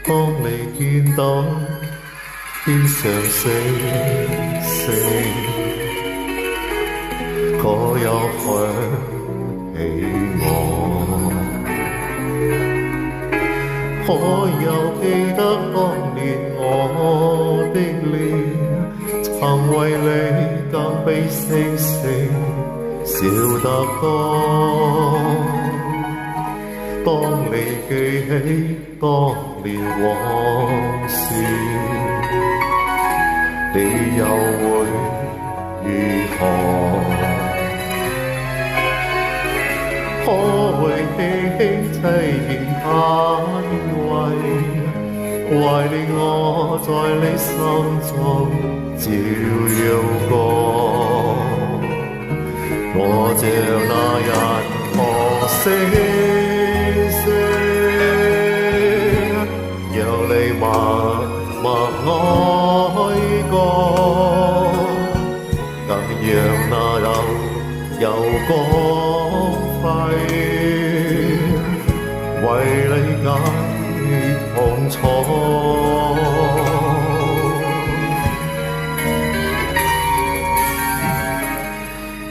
當你見到天上星星，可有想起我？可有記得當年我的臉，曾為你更比星星笑得多？當你記起當年往事，你又會如何？可會輕輕凄言安慰，懷念我在你心中照耀過？我像那日光星星，讓你默默愛過，更讓那有光輝為你解痛楚。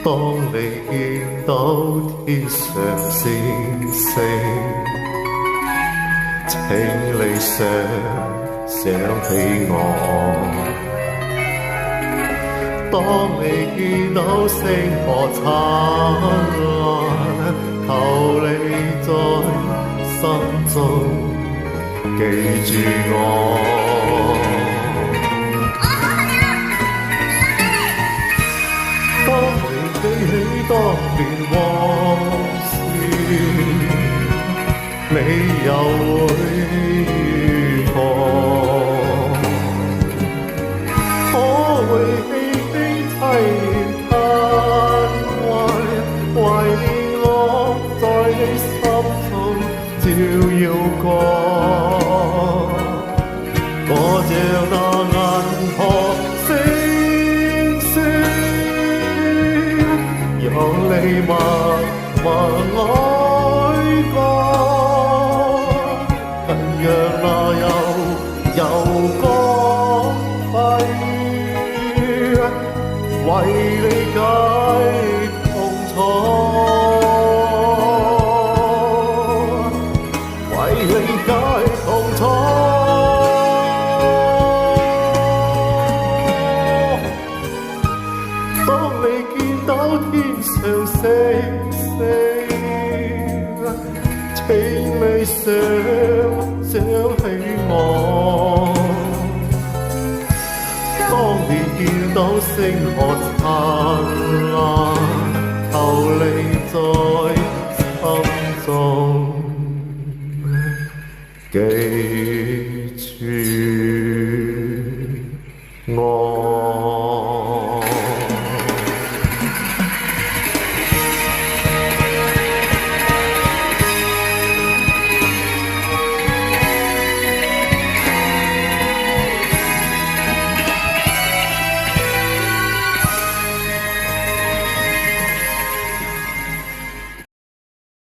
當你見到天上星星，請你想起我。當你見到星河燦爛，求你在心中記住我。當你記起當年往事，你又會如何？可會輕輕凄言嘆懷，懷念我在你心中照耀過？我像那銀河星星，讓你默默愛過，更讓那有光輝為你解痛楚，為你解痛楚。當你見到天上星星，請你想起我。當你見到星河燦爛，求你在心中記